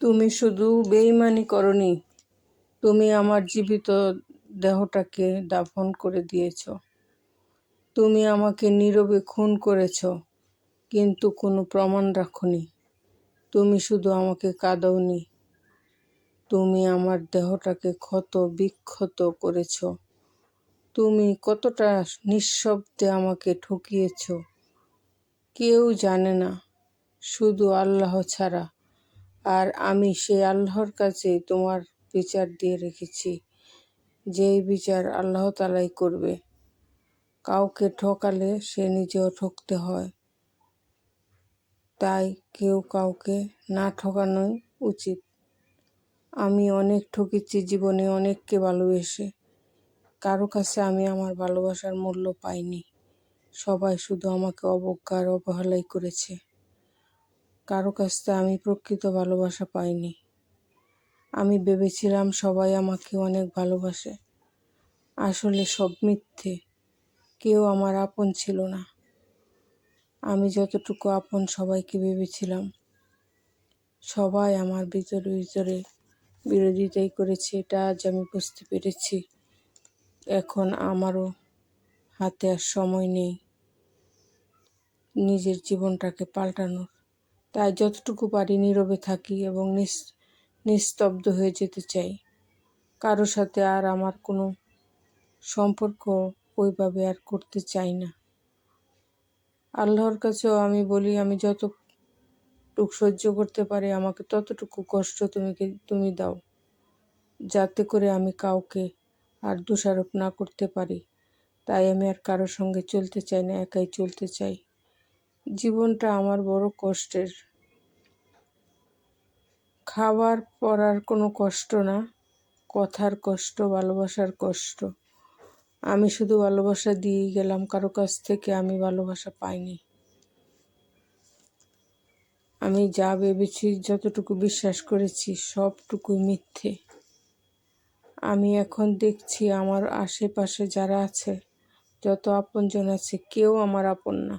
তুমি শুধু বেইমানি করনি, তুমি আমার জীবিত দেহটাকে দাফন করে দিয়েছ। তুমি আমাকে নীরবে খুন করেছ, কিন্তু কোনো প্রমাণ রাখনি। তুমি শুধু আমাকে কাঁদাওনি, তুমি আমার দেহটাকে ক্ষত বিক্ষত করেছ। তুমি কতটা নিঃশব্দে আমাকে ঠকিয়েছ কেউ জানে না, শুধু আল্লাহ ছাড়া। আর আমি সেই আল্লাহর কাছে তোমার বিচার দিয়ে রেখেছি, যেই বিচার আল্লাহ তাআলাই করবে। কাউকে ঠকালে সে নিজেও ঠকতে হয়, তাই কেউ কাউকে না ঠকানোই উচিত। আমি অনেক ঠকেছি জীবনে, অনেককে ভালোবেসে। কারো কাছে আমি আমার ভালোবাসার মূল্য পাইনি। সবাই শুধু আমাকে অবজ্ঞা আর অবহেলাই করেছে। কারো কাছ থেকে আমি প্রকৃত ভালোবাসা পাইনি। আমি ভেবেছিলাম সবাই আমাকে অনেক ভালোবাসে, আসলে সব মিথ্যে। কেউ আমার আপন ছিল না। আমি যতটুকু আপন সবাইকে ভেবেছিলাম, সবাই আমার ভিতরে ভিতরে বিরোধিতাই করেছে। এটা আজ আমি বুঝতে পেরেছি। এখন আমারও হাতে আর সময় নেই নিজের জীবনটাকে পাল্টানোর। তাই যতটুকু পারি নীরবে থাকি এবং নিস্তব্ধ হয়ে যেতে চাই। কারো সাথে আর আমার কোনো সম্পর্ক ওইভাবে আর করতে চাই না। আল্লাহর কাছেও আমি বলি, আমি যতটুকু সহ্য করতে পারি আমাকে ততটুকু কষ্ট তুমি দাও, যাতে করে আমি কাউকে আর দোষারোপ না করতে পারি। তাই আমি আর কারোর সঙ্গে চলতে চাই না, একাই চলতে চাই। জীবনটা আমার বড় কষ্টের। খাবার পরার কোনো কষ্ট না, কথার কষ্ট, ভালোবাসার কষ্ট। আমি শুধু ভালোবাসা দিয়েই গেলাম, কারো কাছ থেকে আমি ভালোবাসা পাইনি। আমি যা ভেবেছি, যতটুকু বিশ্বাস করেছি, সবটুকুই মিথ্যে। আমি এখন দেখছি আমার আশেপাশে যারা আছে, যত আপনজন আছে, কেউ আমার আপন না।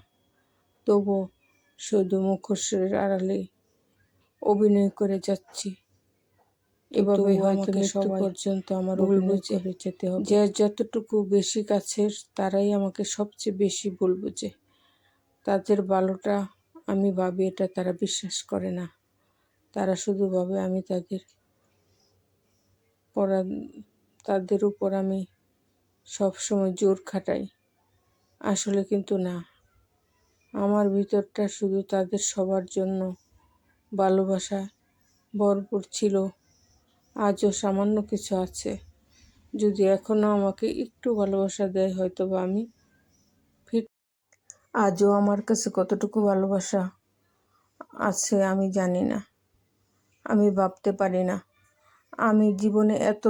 তবুও শুধু মুখোশের আড়ালে অভিনয় করে যাচ্ছি। এভাবে হয়তো মৃত্যু পর্যন্ত আমার অভিনয় করে যেতে হবে। যে যতটুকু বেশি কাছের তারাই আমাকে সবচেয়ে বেশি ভুল বোঝে। তাদের ভালোটা আমি ভাবি, এটা তারা বিশ্বাস করে না। তারা শুধু ভাবে আমি তাদের উপর আমি সবসময় জোর খাটাই। আসলে কিন্তু না, আমার ভিতরটা শুধু তাদের সবার জন্য ভালোবাসা ভরপুর ছিল। আজও সামান্য কিছু আছে। যদি এখনো আমাকে একটু ভালোবাসা দেয়, হয়তো বা আমি আজও আমার কাছে কতটুকু ভালোবাসা আছে আমি জানি না, আমি ভাবতে পারি না। আমি জীবনে এত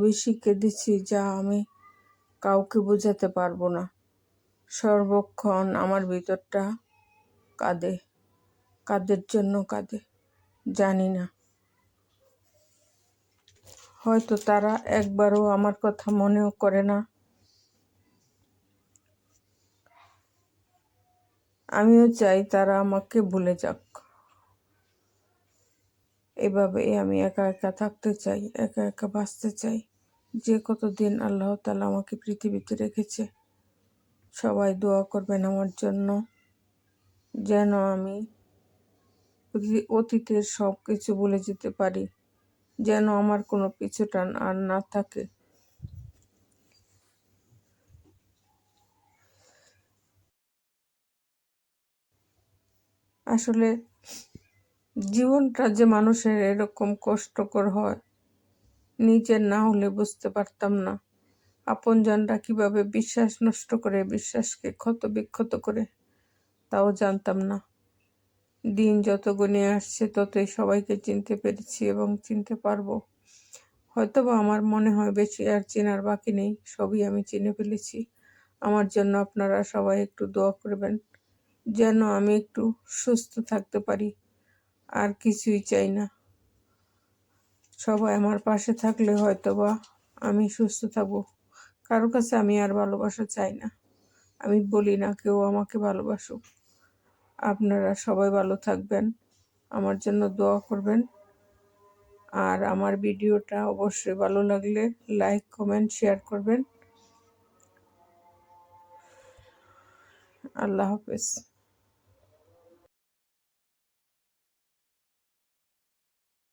বেশি কেঁদেছি যা আমি কাউকে বোঝাতে পারবো না। সর্বক্ষণ আমার ভিতরটা কাঁদে। কাদের জন্য কাঁদে জানি না। হয়তো তারা একবারও আমার কথা মনেও করে না। আমিও চাই তারা আমাকে ভুলে যাক। এভাবেই আমি একা একা থাকতে চাই, একা একা বাঁচতে চাই। যে কতদিন আল্লাহ তাআলা আমাকে পৃথিবীতে রেখেছে। সবাই দোয়া করবেন আমার জন্য, যেন আমি অতীতের সব কিছু ভুলে যেতে পারি, যেন আমার কোনো পিছুটান আর না থাকে। আসলে জীবনটা যে মানুষের এরকম কষ্টকর হয়, নিজের না হলে বুঝতে পারতাম না। আপনজনরা কিভাবে বিশ্বাস নষ্ট করে, বিশ্বাসকে ক্ষত বিক্ষত করে, তাও জানতাম না। দিন যত গনিয়ে আসছে ততই সবাইকে চিনতে পেরেছি এবং চিনতে পারবো। হয়তোবা আমার মনে হয় বেশি আর চেনার বাকি নেই, সবই আমি চিনে ফেলেছি। আমার জন্য আপনারা সবাই একটু দোয়া করবেন, যেন আমি একটু সুস্থ থাকতে পারি। আর কিছুই চাই না। সবাই আমার পাশে থাকলে হয়তোবা আমি সুস্থ থাকবো। কারো কাছে আমি আর ভালোবাসা চাই না। আমি বলি না কেউ আমাকে ভালোবাসুক। আপনারা সবাই ভালো থাকবেন। আমার জন্য দোয়া করবেন। আর আমার ভিডিওটা অবশ্যই ভালো লাগলে লাইক, কমেন্ট, শেয়ার করবেন। আল্লাহ হাফেজ।